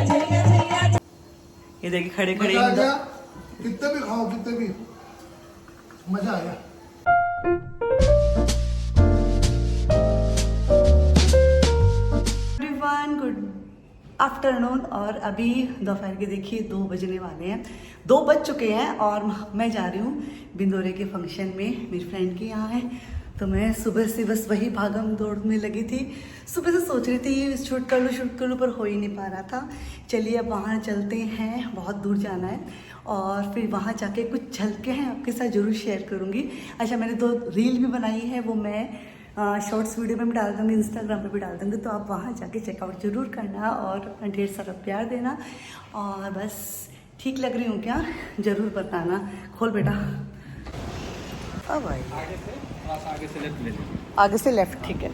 ये देखिए खड़े खड़े मजा आ गया, कितने भी खाओ, कितने भी, मजा आया। Good afternoon. और अभी दोपहर के देखिए 2 बजने वाले हैं, 2 बज चुके हैं और मैं जा रही हूँ बिंदोरे के फंक्शन में, मेरी फ्रेंड के यहाँ है। तो मैं सुबह से बस वही भागम दौड़ में लगी थी। सुबह से सोच रही थी ये शूट कर लूँ पर हो ही नहीं पा रहा था। चलिए अब वहाँ चलते हैं, बहुत दूर जाना है और फिर वहाँ जाके कुछ झलके हैं आपके साथ ज़रूर शेयर करूँगी। अच्छा, मैंने 2 रील भी बनाई है, वो मैं शॉर्ट्स वीडियो में भी डाल दूँगी, इंस्टाग्राम पे भी डाल दूँगी। तो आप वहाँ जाके चेकआउट ज़रूर करना और ढेर सारा प्यार देना। और बस ठीक लग रही हूँ क्या, ज़रूर बताना। खोल बेटा। अब भाई आगे से लेफ्ट ले लीजिए। आगे से लेफ्ट, ठीक है।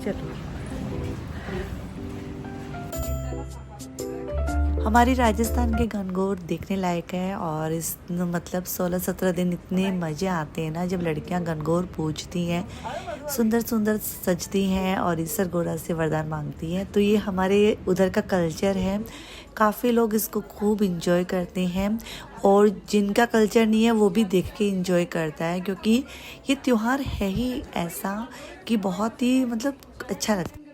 चलो, हमारी राजस्थान के गणगौर देखने लायक है और इस मतलब 16-17 दिन इतने मज़े आते हैं ना जब लड़कियां गणगौर पूजती हैं, सुंदर सुंदर सजती हैं और ईश्वर गोरा से वरदान मांगती हैं। तो ये हमारे उधर का कल्चर है, काफ़ी लोग इसको खूब इंजॉय करते हैं और जिनका कल्चर नहीं है वो भी देख के इंजॉय करता है, क्योंकि ये त्यौहार है ही ऐसा कि बहुत ही मतलब अच्छा लगता है।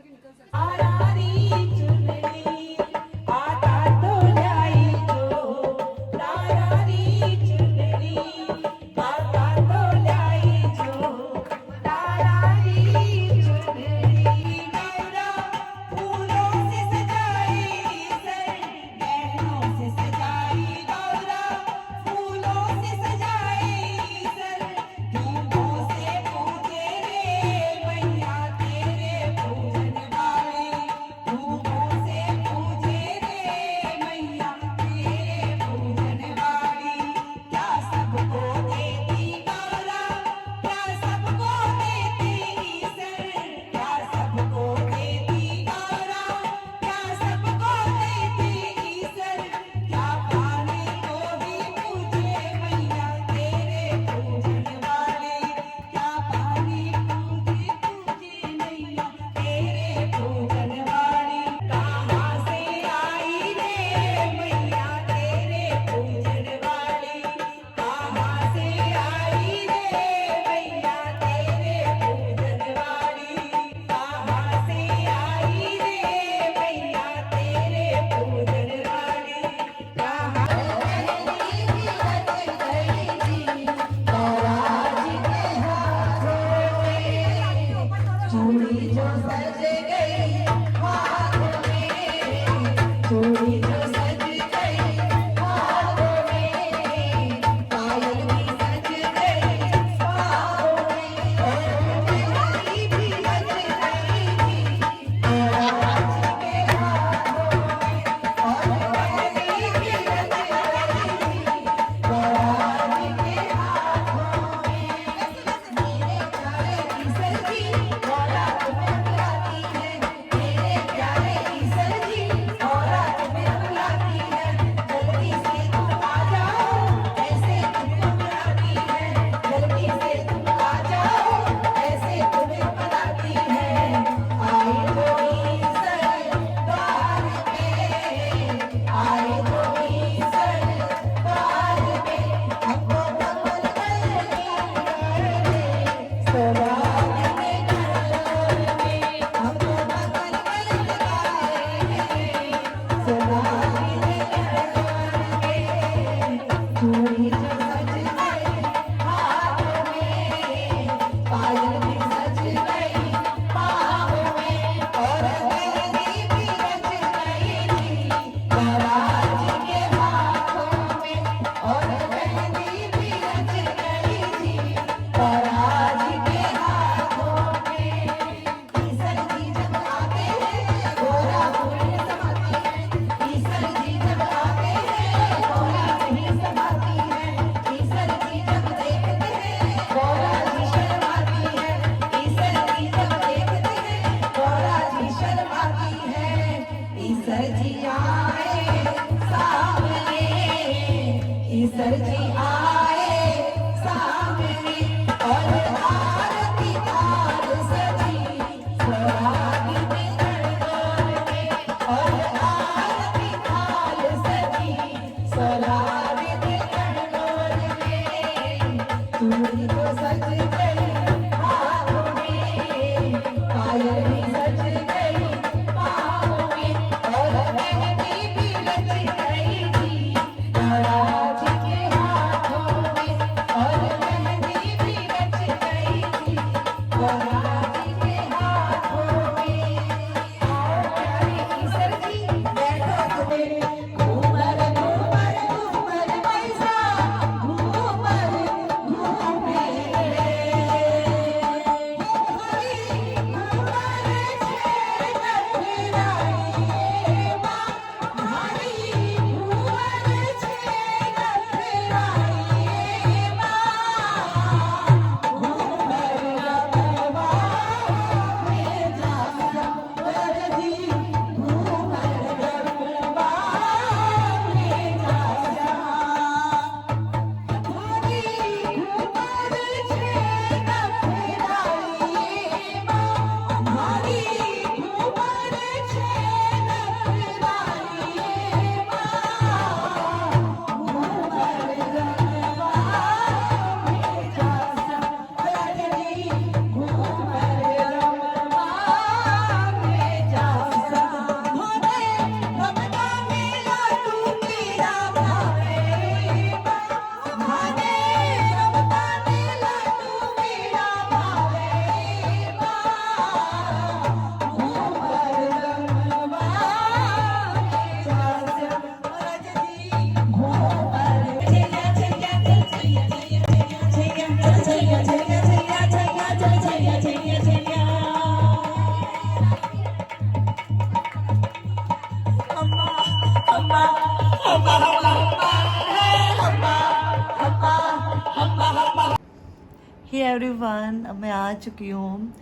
हे एवरीवन, अब मैं आ चुकी हूँ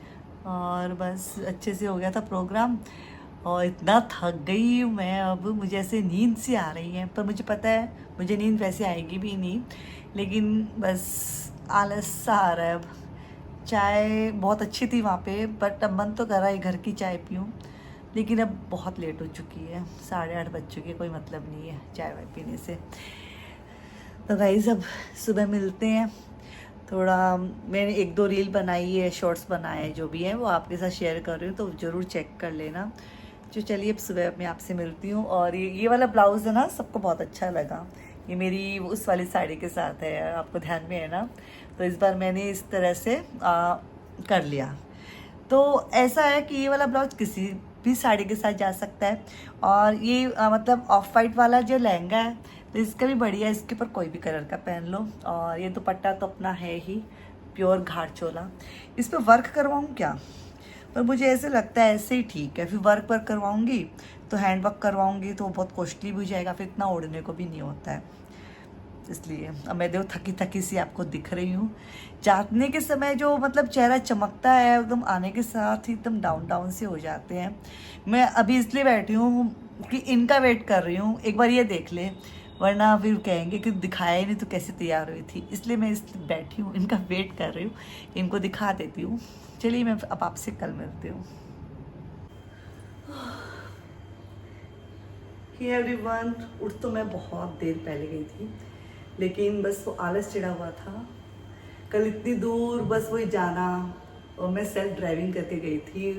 और बस अच्छे से हो गया था प्रोग्राम और इतना थक गई हूँ मैं। अब मुझे ऐसे नींद सी आ रही है, पर मुझे पता है मुझे नींद वैसे आएगी भी नहीं, लेकिन बस आलस सा आ रहा है। अब चाय बहुत अच्छी थी वहाँ पे, बट अब मन तो कर रहा है घर की चाय पीऊँ, लेकिन अब बहुत लेट हो चुकी है, 8:30 बज चुके हैं, कोई मतलब नहीं है चाय वाय पीने से। तो गाइस अब सुबह मिलते हैं। थोड़ा मैंने 1-2 रील बनाई है, शॉर्ट्स बनाए हैं, जो भी है वो आपके साथ शेयर कर रही हूँ, तो ज़रूर चेक कर लेना। जो चलिए अब सुबह मैं आपसे मिलती हूँ। और ये वाला ब्लाउज़ है ना, सबको बहुत अच्छा लगा। ये मेरी उस वाली साड़ी के साथ है, आपको ध्यान में है ना, तो इस बार मैंने इस तरह से कर लिया। तो ऐसा है कि ये वाला ब्लाउज किसी भी साड़ी के साथ जा सकता है। और ये मतलब ऑफ वाइट वाला जो लहंगा है, तो इसका भी बढ़िया है, इसके ऊपर कोई भी कलर का पहन लो। और ये दुपट्टा तो अपना है ही, प्योर घाट चोला। इस पर वर्क करवाऊँ क्या? पर मुझे ऐसे लगता है ऐसे ही ठीक है। फिर वर्क करवाऊँगी तो हैंड वर्क करवाऊँगी तो बहुत कॉस्टली भी हो जाएगा, फिर इतना ओढ़ने को भी नहीं होता है, इसलिए अब मैं देखो थकी थकी सी आपको दिख रही हूँ। जाने के समय जो मतलब चेहरा चमकता है, एकदम आने के साथ ही एकदम डाउन डाउन से हो जाते हैं। मैं अभी इसलिए बैठी हूँ कि इनका वेट कर रही हूँ, एक बार ये देख ले, वरना फिर कहेंगे कि दिखाया ही नहीं तो कैसे तैयार हुई थी। इसलिए मैं इसलिए बैठी हूँ, इनका वेट कर रही हूँ, इनको दिखा देती हूँ। चलिए मैं अब आपसे कल मिलती हूँ। हे एवरीवन, उठ तो मैं बहुत देर पहले गई थी, लेकिन बस वो आलस चिढ़ा हुआ था। कल इतनी दूर बस वही जाना, और मैं सेल्फ ड्राइविंग करके गई थी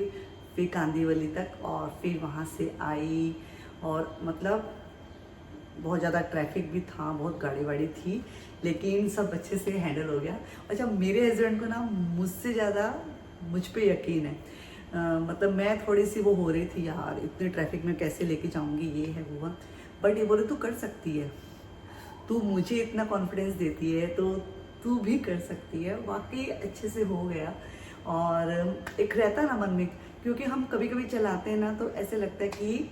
फिर कांदीवली तक, और फिर वहाँ से आई, और मतलब बहुत ज़्यादा ट्रैफिक भी था, बहुत गाड़ी वाड़ी थी, लेकिन सब अच्छे से हैंडल हो गया। अच्छा, मेरे हस्बैंड को ना मुझसे ज़्यादा मुझ पे यकीन है। मतलब मैं थोड़ी सी वो हो रही थी, यार इतने ट्रैफिक में कैसे लेके जाऊँगी, ये है वो है, बट ये बोले तू कर सकती है, तू मुझे इतना कॉन्फिडेंस देती है तो तू भी कर सकती है। वाकई अच्छे से हो गया। और एक रहता ना मन में, क्योंकि हम कभी कभी चलाते हैं ना तो ऐसे लगता है कि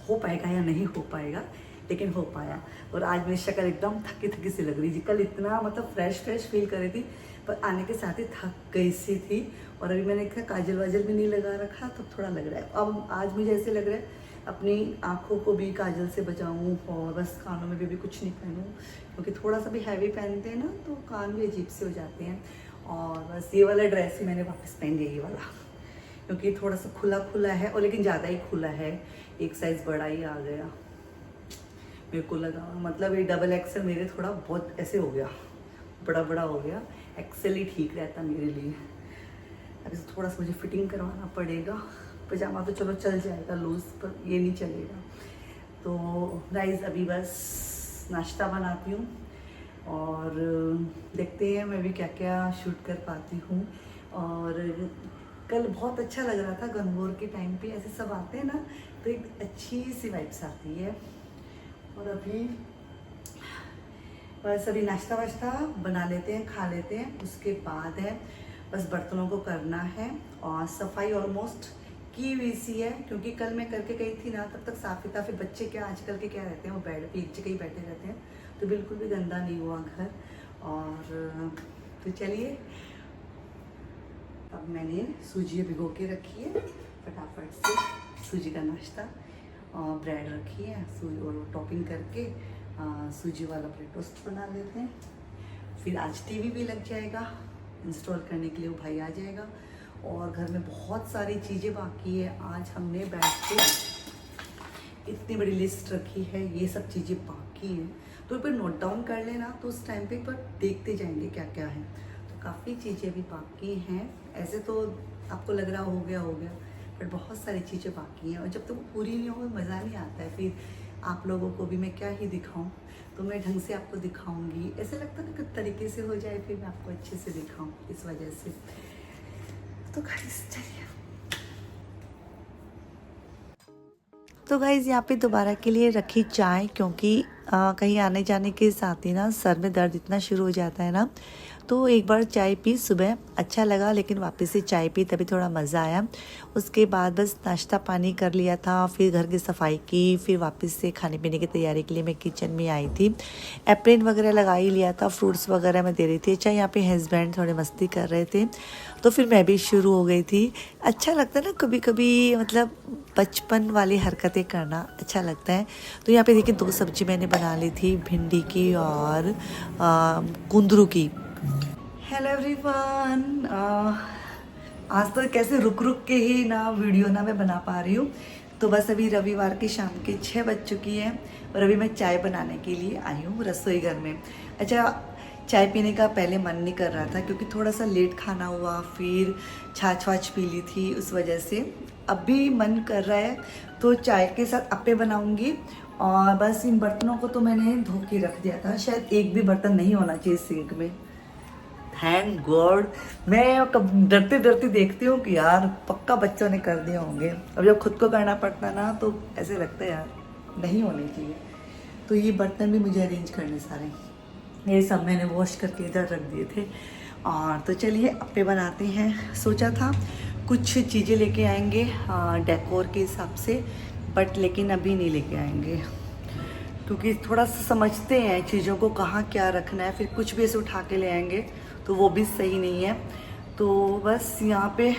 हो पाएगा या नहीं हो पाएगा, लेकिन हो पाया। और आज मेरी शक्ल एकदम थकी थकी सी लग रही थी। कल इतना मतलब फ्रेश फील कर रही थी, पर आने के साथ ही थक गई सी थी। और अभी मैंने कहा काजल वाजल भी नहीं लगा रखा, तो थोड़ा लग रहा है। अब आज मुझे ऐसे लग रहा है अपनी आँखों को भी काजल से बचाऊं, और बस कानों में भी कुछ नहीं पहनूं, क्योंकि थोड़ा सा भी हैवी पहनते हैं ना तो कान भी अजीब से हो जाते हैं। और बस ये वाला ड्रेस ही मैंने वापस पहन लिया, ये वाला, क्योंकि थोड़ा सा खुला खुला है, और लेकिन ज़्यादा ही खुला है, एक साइज़ बड़ा ही आ गया मेरे को लगा। मतलब ये डबल एक्सेल मेरे थोड़ा बहुत ऐसे हो गया, बड़ा हो गया। एक्सेल ही ठीक रहता मेरे लिए। अभी थोड़ा सा मुझे फिटिंग करवाना पड़ेगा। पजामा तो चलो चल जाएगा लूज, पर ये नहीं चलेगा। तो गाइस अभी बस नाश्ता बनाती हूँ, और देखते हैं मैं भी क्या क्या शूट कर पाती हूँ। और कल बहुत अच्छा लग रहा था, गणगौर के टाइम पे ऐसे सब आते हैं ना, तो एक अच्छी सी वाइब्स आती है। और अभी बस अभी नाश्ता वाश्ता बना लेते हैं, खा लेते हैं, उसके बाद है बस बर्तनों को करना है। और सफाई ऑलमोस्ट की हुई सी है, क्योंकि कल मैं करके गई थी ना, तब तक साफ़ी ताफ़ी। बच्चे क्या आजकल के क्या रहते हैं, वो बेड पे एक जगह ही बैठे रहते हैं, तो बिल्कुल भी गंदा नहीं हुआ घर। और तो चलिए, अब मैंने सूजी भिगो के रखी है, फटाफट से सूजी का नाश्ता, और ब्रेड रखी है, सूजी और टॉपिंग करके सूजी वाला ब्रेड टोस्ट बना लेते हैं। फिर आज टीवी भी लग जाएगा, इंस्टॉल करने के लिए वो भाई आ जाएगा। और घर में बहुत सारी चीज़ें बाकी है। आज हमने बैठ के इतनी बड़ी लिस्ट रखी है, ये सब चीज़ें बाकी हैं, तो फिर नोट डाउन कर लेना, तो उस टाइम पे पर देखते जाएंगे क्या क्या है। तो काफ़ी चीज़ें भी बाकी हैं। ऐसे तो आपको लग रहा हो गया, बट बहुत सारी चीज़ें बाकी हैं, और जब तक वो पूरी नहीं हो मज़ा नहीं आता है। फिर आप लोगों को भी मैं क्या ही दिखाऊं, तो मैं ढंग से आपको दिखाऊंगी। ऐसे लगता है ना कि तरीके से हो जाए, फिर मैं आपको अच्छे से दिखाऊं, इस वजह से। तो गाइस चलिए, तो गाइस यहाँ पे दोबारा के लिए रखी चाय, क्योंकि कहीं आने जाने के साथ ही ना सर में दर्द इतना शुरू हो जाता है ना, तो एक बार चाय पी सुबह, अच्छा लगा, लेकिन वापस से चाय पी तभी थोड़ा मज़ा आया। उसके बाद बस नाश्ता पानी कर लिया था, फिर घर की सफाई की, फिर वापस से खाने पीने की तैयारी के लिए मैं किचन में आई थी। एप्रिन वगैरह लगा ही लिया था, फ्रूट्स वगैरह मैं दे रही थी। अच्छा, यहाँ पे हस्बैंड थोड़े मस्ती कर रहे थे तो फिर मैं भी शुरू हो गई थी। अच्छा लगता है ना कभी कभी, मतलब बचपन वाली हरकतें करना अच्छा लगता है। तो यहाँ पे देखिए 2 सब्जी मैंने बना ली थी, भिंडी की और कुंदरू की। हेलो एवरीवन, आज तो कैसे रुक रुक के ही ना वीडियो ना मैं बना पा रही हूँ। तो बस अभी रविवार की शाम के 6 बज चुकी है और अभी मैं चाय बनाने के लिए आई हूँ रसोई घर में। अच्छा, चाय पीने का पहले मन नहीं कर रहा था क्योंकि थोड़ा सा लेट खाना हुआ, फिर छाछ वाछ पी ली थी, उस वजह से अभी मन कर रहा है। तो चाय के साथ अप्पे बनाऊंगी और बस इन बर्तनों को तो मैंने धो के रख दिया था, शायद एक भी बर्तन नहीं होना चाहिए सिंक में। Thank God. मैं कब डरते डरते देखती हूँ कि यार पक्का बच्चों ने कर दिए होंगे। अब जब खुद को करना पड़ता ना तो ऐसे लगता है यार नहीं होने चाहिए। तो ये बर्तन भी मुझे अरेंज करने सारे, ये सब मैंने वॉश करके इधर रख दिए थे। और तो चलिए अप्पे बनाते हैं। सोचा था कुछ चीज़ें लेके आएंगे डेकोर के हिसाब से, बट लेकिन अभी नहीं लेके आएंगे क्योंकि थोड़ा सा समझते हैं चीज़ों को कहाँ क्या रखना है, फिर कुछ भी ऐसे उठा के ले आएंगे तो वो भी सही नहीं है। तो बस यहाँ पे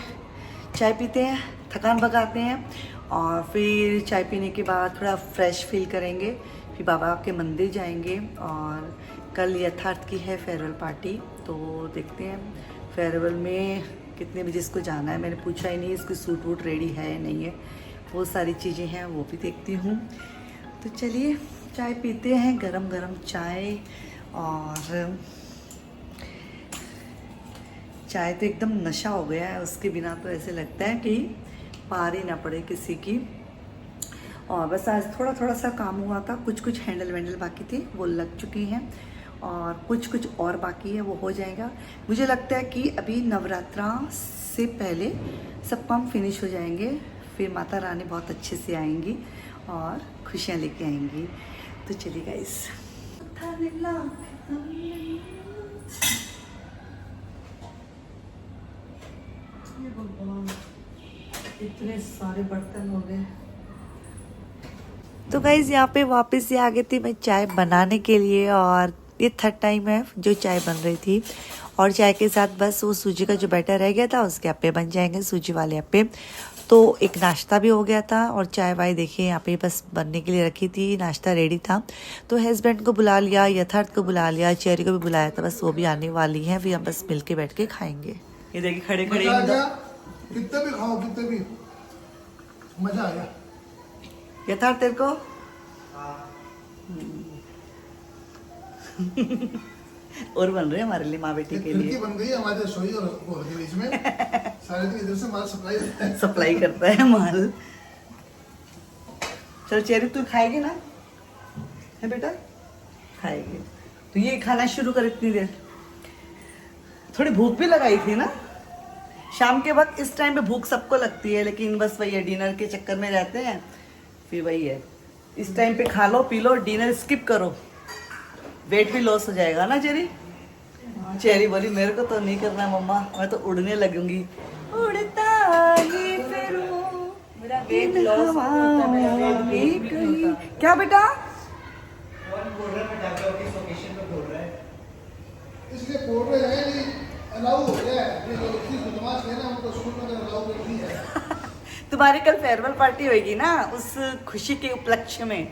चाय पीते हैं, थकान भगाते हैं और फिर चाय पीने के बाद थोड़ा फ्रेश फील करेंगे, फिर बाबा के मंदिर जाएंगे। और कल यथार्थ की है फेयरवेल पार्टी, तो देखते हैं फेयरवेल में कितने बजे इसको जाना है। मैंने पूछा ही नहीं इसकी सूट वूट रेडी है नहीं है, बहुत सारी चीज़ें हैं वो भी देखती हूँ। तो चलिए चाय पीते हैं, गरम गरम चाय। और चाय तो एकदम नशा हो गया है, उसके बिना तो ऐसे लगता है कि पार ही ना पड़े किसी की। और बस आज थोड़ा थोड़ा सा काम हुआ था, कुछ कुछ हैंडल वैंडल बाकी थे वो लग चुकी हैं और कुछ कुछ और बाकी है वो हो जाएगा। मुझे लगता है कि अभी नवरात्रा से पहले सब काम फिनिश हो जाएंगे, फिर माता रानी बहुत अच्छे से आएंगी और खुशियाँ लेके आएंगी। तो चलिए गाइस, इतने सारे बर्तन हो गए। तो गाइज़ यहाँ पे वापस से आ गई थी मैं चाय बनाने के लिए और ये 3rd टाइम है जो चाय बन रही थी। और चाय के साथ बस वो सूजी का जो बैटर रह गया था उसके अप्पे बन जाएंगे, सूजी वाले अप्पे। तो एक नाश्ता भी हो गया था और चाय वाय देखिए यहाँ पे बस बनने के लिए रखी थी, नाश्ता रेडी था। तो हस्बैंड को बुला लिया, यथार्थ को बुला लिया, चेरी को भी बुलाया था, बस वो भी आने वाली है, फिर हम बस मिल के बैठ के खाएंगे। ये देखिए खड़े खड़े मजा आ गया, कितने भी खाओ कितने भी मजा आ गया। यथार्थ तेरे को और बन रहे हैं हमारे लिए, माँ बेटी के लिए बन गई हमारे रसोई और घर के बीच में। सारे दिन इधर से माल सप्लाई करता है माल। चल चेरी तू खाएगी ना, है बेटा? खाएगी तो ये खाना शुरू कर इतनी देर। थोड़ी भूख भी लगाई थी ना शाम के वक्त, इस टाइम पे भूख सबको लगती है, लेकिन बस वही है डिनर के चक्कर में रहते हैं, फिर वही है इस टाइम पे खा लो पी लो, डिनर स्किप करो, वेट भी लॉस हो जाएगा ना। चेरी चेरी बोली मेरे को तो नहीं करना मम्मा, मैं तो उड़ने लगूंगी। उड़ता ही फिरूं, मेरा वेट लॉस क्या बेटा? इसलिए बोल रहे हैं अलाउ हो गया है, ये जो चीज बदमाश है ना उनको स्कूल में अलाउ कर दी है। तुम्हारी कल फेयरवेल पार्टी होगी ना, उस खुशी के उपलक्ष्य में